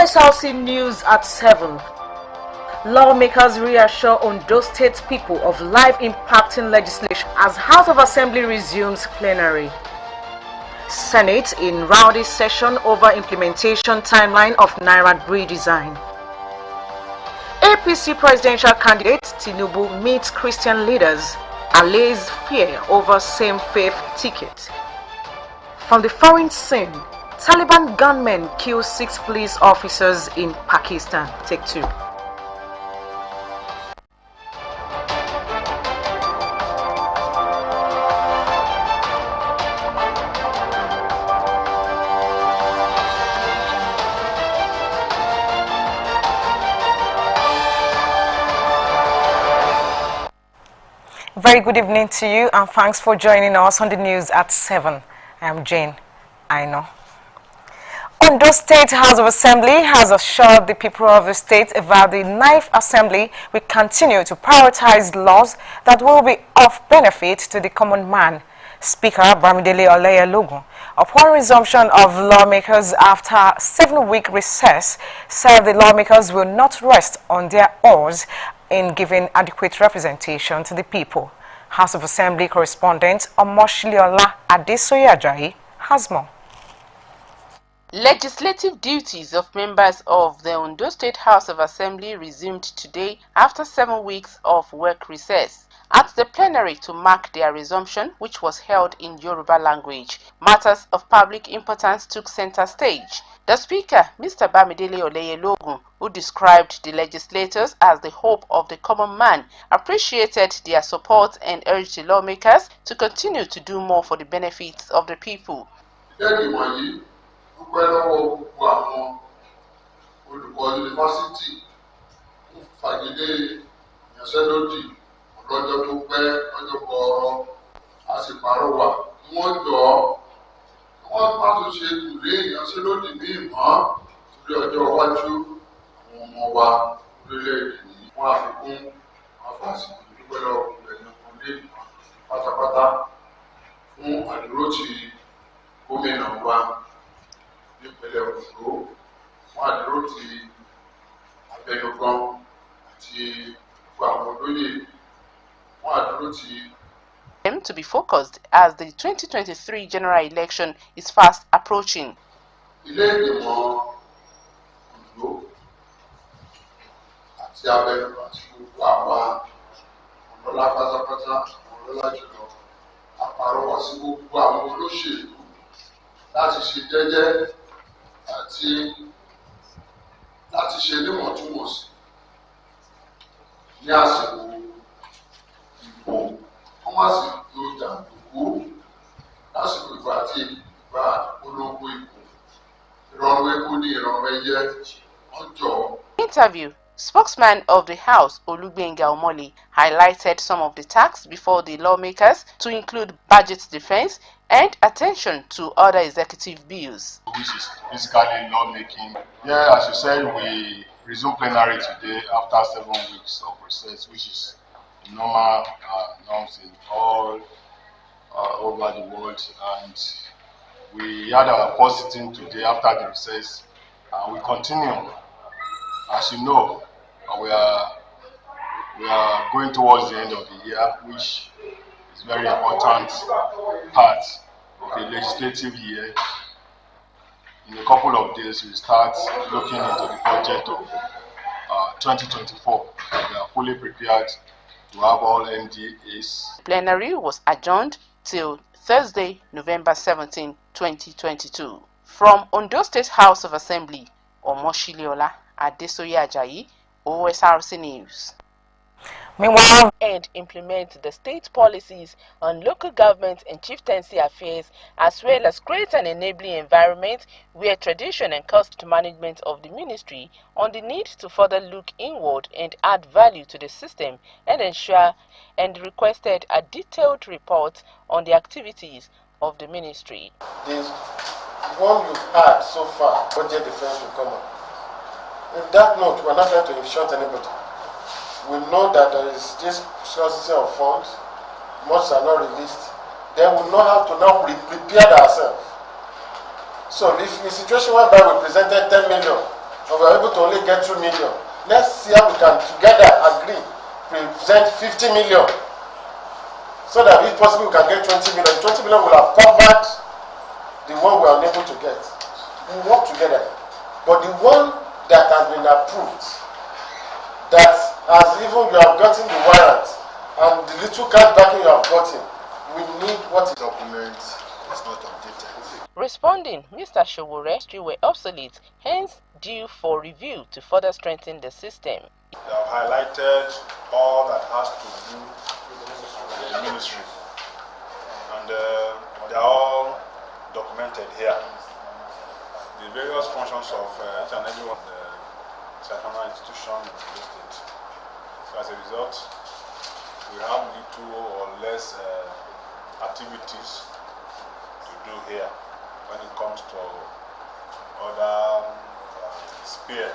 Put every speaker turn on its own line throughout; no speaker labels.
OSRC News at 7. Lawmakers reassure Ondo State people of life-impacting legislation as House of Assembly resumes plenary. Senate in rowdy session over implementation timeline of Naira redesign. APC presidential candidate Tinubu meets Christian leaders, allays fear over same faith ticket. From the foreign scene, Taliban gunmen kill 6 police officers in Pakistan. Take 2. Very good evening to you, and thanks for joining us on the news at 7. I am Jane. I know. Ondo State House of Assembly has assured the people of the state that the 9th Assembly will continue to prioritize laws that will be of benefit to the common man. Speaker Bamidele Oleyalogun, upon resumption of lawmakers after a 7-week recess, said the lawmakers will not rest on their oars in giving adequate representation to the people. House of Assembly correspondent Omoshiliola Adesoye has more.
Legislative duties of members of the Ondo State House of Assembly resumed today after 7 weeks of work recess. At the plenary to mark their resumption, which was held in Yoruba language, matters of public importance took center stage. The Speaker, Mr. Bamidele Oleyalogun, who described the legislators as the hope of the common man, appreciated their support and urged the lawmakers to continue to do more for the benefits of the people.
Lọ́jọ́ tó pẹ́ lọ́jọ́ kọ̀ọ̀rọ̀ àsìpàrọ̀wà wọ́n jọ wọ́n má tún ṣe tùlé ìyanṣẹ́lódì ní ìmọ̀ torí ọjọ́ iwájú àwọn ọmọ wa orílẹ̀-èdè yìí wọ́n àfikún àfàsìkò dúpẹ́ lọ́wọ́ ẹ̀yìn ọmọdé pátápátá fún àdúrótì gómìnà wa nípínlẹ̀ Ondo, fún àdúrótì abẹnugan àti àwọn olóyè.
To be focused as the 2023 general election is fast approaching. Interview. Spokesman of the House, Olugbenga Omoli, highlighted some of the tasks before the lawmakers to include budget defense and attention to other executive bills.
Which is basically lawmaking. Yeah, as you said, we resume plenary today after 7 weeks of recess, which is normal norms in all over the world, and we had our first sitting today after the recess, and we continue. As you know, we are going towards the end of the year, which is very important part of the legislative year. In a couple of days, we start looking into the budget of 2024. We are fully prepared to have all MDAs.
The plenary was adjourned till Thursday, November 17, 2022. From Ondo State House of Assembly, Omoshiliola Adesoye, OSRC News.
Meanwhile,
and implement the state policies on local government and chieftaincy affairs, as well as create an enabling environment where tradition and cost management of the ministry on the need to further look inward and add value to the system and ensure and requested a detailed report on the activities of the ministry.
The one you've had so far, budget defense will come on. In that note, we're not trying to insult anybody. We know that there is this scarcity of funds, much are not released. Then we know how to now prepare ourselves. So if the situation whereby we presented 10 million and we are able to only get 2 million. Let's see how we can together agree, present 50 million, so that if possible we can get 20 million. 20 million will have covered the one we are unable to get. We work together. But the one that has been approved, that has even you have gotten the warrant, and the little card backing you have gotten, we need what is document is not updated.
Responding, Mr. Showore were obsolete, hence due for review to further strengthen the system.
They have highlighted all that has to do with the ministry, and they are all documented here. The various functions of each and every one of the sectional institutions in the state. So as a result, we have little or less activities to do here when it comes to other sphere.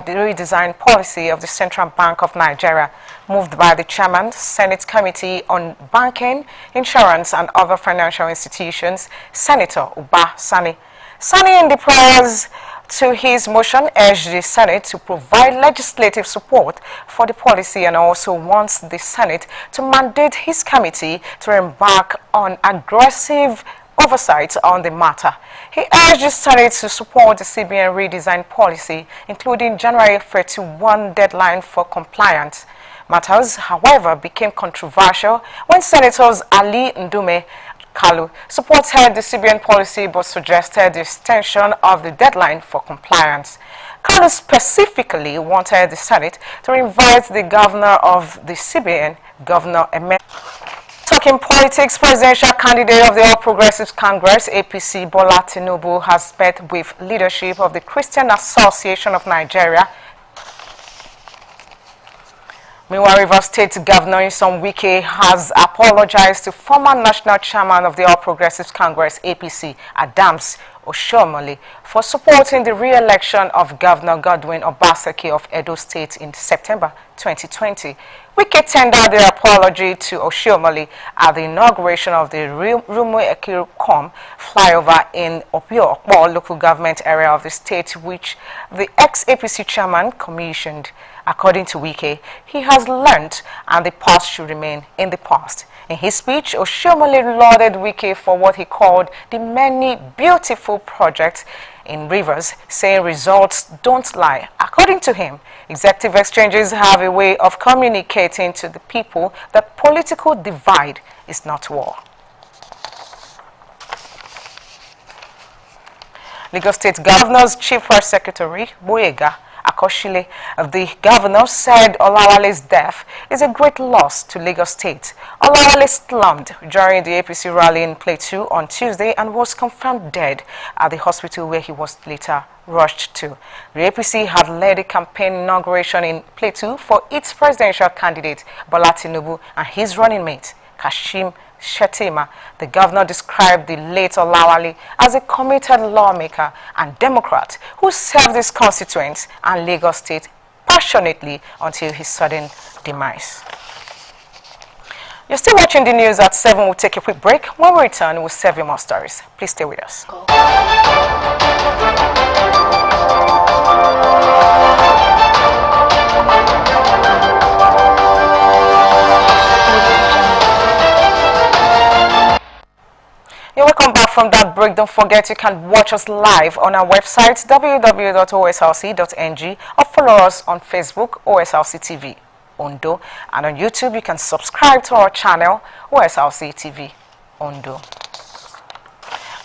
The redesign policy of the Central Bank of Nigeria, moved by the Chairman, Senate Committee on Banking, Insurance and Other Financial Institutions, Senator Uba Sani. Sani, in the prayers to his motion, urged the Senate to provide legislative support for the policy and also wants the Senate to mandate his committee to embark on aggressive oversight on the matter. He urged the Senate to support the CBN redesign policy, including January 31 deadline for compliance. Matters, however, became controversial when Senators Ali Ndume Kalu supported the CBN policy but suggested the extension of the deadline for compliance. Kalu specifically wanted the Senate to invite the governor of the CBN, Governor Emet. Talking politics, presidential candidate of the All Progressives Congress, APC, Bola Tinubu, has met with leadership of the Christian Association of Nigeria. Meanwhile, Rivers State Governor Nyesom Wike has apologized to former national chairman of the All Progressives Congress, APC, Adams Oshiomhole, for supporting the re-election of Governor Godwin Obaseki of Edo State in September 2020. Wike tendered the apology to Oshiomhole at the inauguration of the Rumu-Ekiru-Kom flyover in Opio-Okpo local government area of the state, which the ex-APC chairman commissioned. According to Wike, he has learnt and the past should remain in the past. In his speech, Oshiomhole lauded Wike for what he called the many beautiful projects in Rivers, saying results don't lie. According to him, executive exchanges have a way of communicating to the people that political divide is not war. Lagos State Governor's Chief Press Secretary, Boyega Akoshile, the governor, said Olawale's death is a great loss to Lagos State. Olawale slumped during the APC rally in Plateau on Tuesday and was confirmed dead at the hospital where he was later rushed to. The APC had led a campaign inauguration in Plateau for its presidential candidate Bola Tinubu and his running mate Kashim Shettima. The governor described the late Olawale as a committed lawmaker and Democrat who served his constituents and Lagos State passionately until his sudden demise. You're still watching the news at 7. We'll take a quick break. When we return, we'll serve you more stories. Please stay with us. You're welcome back from that break. Don't forget you can watch us live on our website www.osrc.ng or follow us on Facebook OSRC TV Ondo, and on YouTube you can subscribe to our channel OSRC TV Ondo.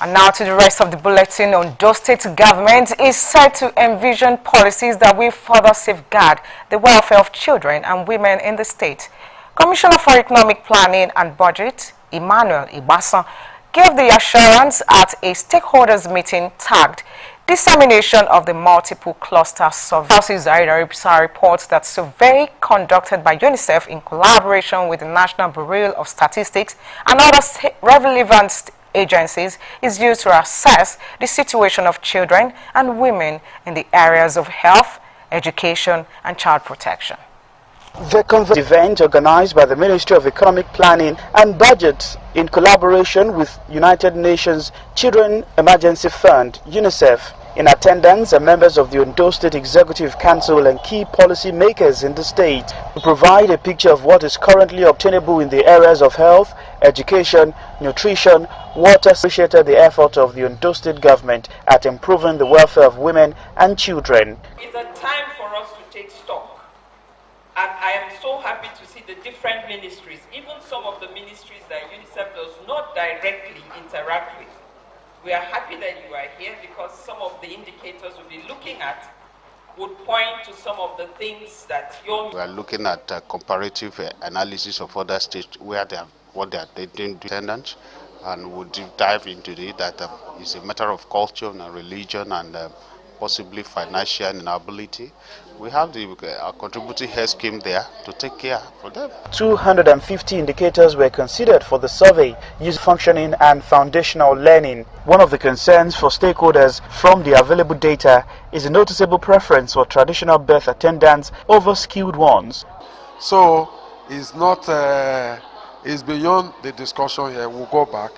And now to the rest of the bulletin. Ondo State government is set to envision policies that will further safeguard the welfare of children and women in the state. Commissioner for Economic Planning and Budget, Emmanuel Ibasan, gave the assurance at a stakeholders meeting tagged Dissemination of the Multiple Cluster Survey. Zaida reports that survey conducted by UNICEF in collaboration with the National Bureau of Statistics and other relevant agencies is used to assess the situation of children and women in the areas of health, education and child protection.
The event, organized by the Ministry of Economic Planning and Budget in collaboration with United Nations Children Emergency Fund, UNICEF, In attendance are members of the Ondo State Executive Council and key policy makers in the state to provide a picture of what is currently obtainable in the areas of health, education, nutrition, water. Appreciated the effort of the Ondo State government at improving the welfare of women and children.
It's a time for us to take stock, and I am so happy to see the different ministries, even some of the ministries that UNICEF does not directly interact with. We are happy that you are here because some of the indicators we'll be looking at would point to some of the things that you're...
We are looking at comparative analysis of other states where they have what they are doing dependent, and we'll dive into it that it's a matter of culture and religion and possibly financial inability. We have the contributing health scheme there to take care for them.
250 indicators were considered for the survey, using functioning and foundational learning. One of the concerns for stakeholders from the available data is a noticeable preference for traditional birth attendants over skilled ones.
So it's not, it's beyond the discussion here. We'll go back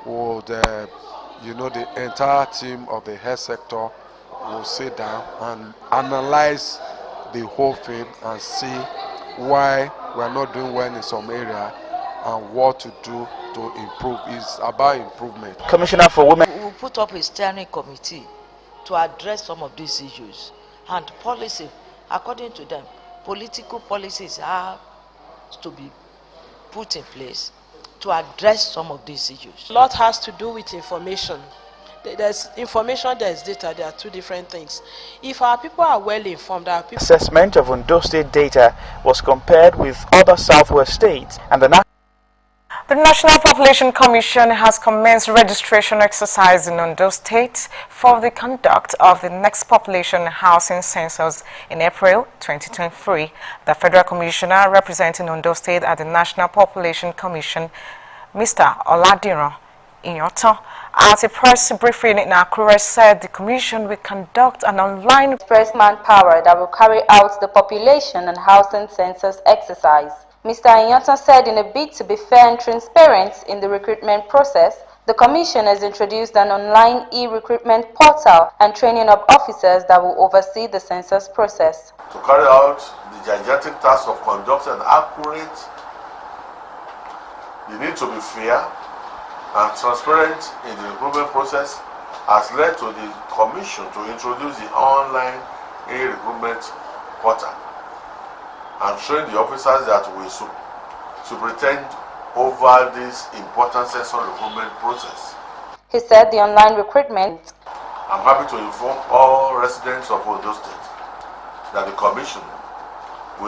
with, the entire team of the health sector. We'll sit down and analyze the whole thing and see why we're not doing well in some area and what to do to improve. It's about improvement.
Commissioner for Women.
We'll put up a steering committee to address some of these issues, and policy, according to them, political policies have to be put in place to address some of these issues.
A lot has to do with information. There's information, there's data, there are two different things. If our people are well informed, our people...
Assessment of Ondo State data was compared with other southwest states, and the
National Population Commission has commenced registration exercise in Ondo State for the conduct of the next population housing census in April 2023. The Federal Commissioner representing Ondo State at the National Population Commission, Mr. Oladiran Inyoto, at a press briefing in Akure, said the commission will conduct an online
express manpower that will carry out the population and housing census exercise. Mr. Inyoto said in a bid to be fair and transparent in the recruitment process, the commission has introduced an online e-recruitment portal and training of officers that will oversee the census process.
To carry out the gigantic task of conducting an accurate, you need to be fair and transparent in the recruitment process has led to the Commission to introduce the online e-recruitment portal and train the officers that will superintend over this important census recruitment process.
He said the online recruitment...
I'm happy to inform all residents of Ondo State that the Commission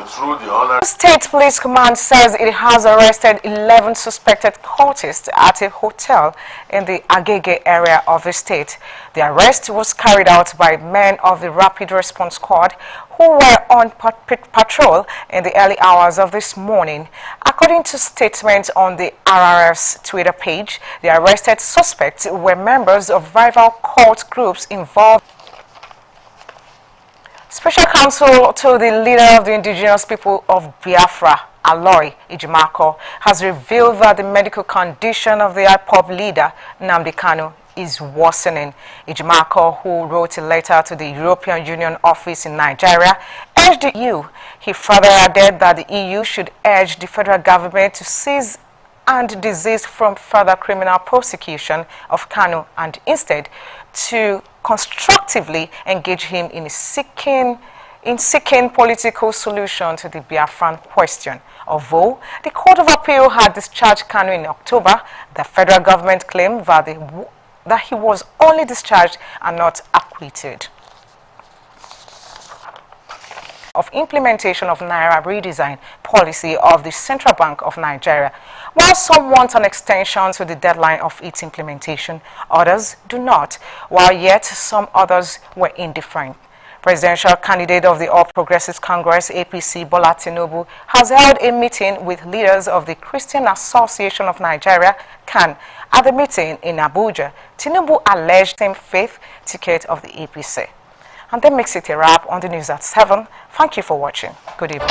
through the online...
State Police Command says it has arrested 11 suspected cultists at a hotel in the Agege area of the state. The arrest was carried out by men of the Rapid Response Squad who were on patrol in the early hours of this morning. According to statements on the RRF's Twitter page, the arrested suspects were members of rival cult groups involved. Special counsel to the leader of the indigenous people of Biafra, Aloy Ejimako, has revealed that the medical condition of the IPOB leader, Nnamdi Kanu, is worsening. Ejimako, who wrote a letter to the European Union office in Nigeria, urged the EU. He further added that the EU should urge the federal government to cease and desist from further criminal prosecution of Kanu and instead to constructively engage him in seeking political solution to the Biafran question. Although the Court of Appeal had discharged Kanu in October, the federal government claimed that he was only discharged and not acquitted. Of implementation of Naira redesign policy of the Central Bank of Nigeria. While some want an extension to the deadline of its implementation, others do not, while yet some others were indifferent. Presidential candidate of the All Progressives Congress, APC, Bola Tinubu, has held a meeting with leaders of the Christian Association of Nigeria, CAN. At the meeting in Abuja, Tinubu alleged same faith ticket of the APC. And that makes it a wrap on the news at 7. Thank you for watching. Good evening.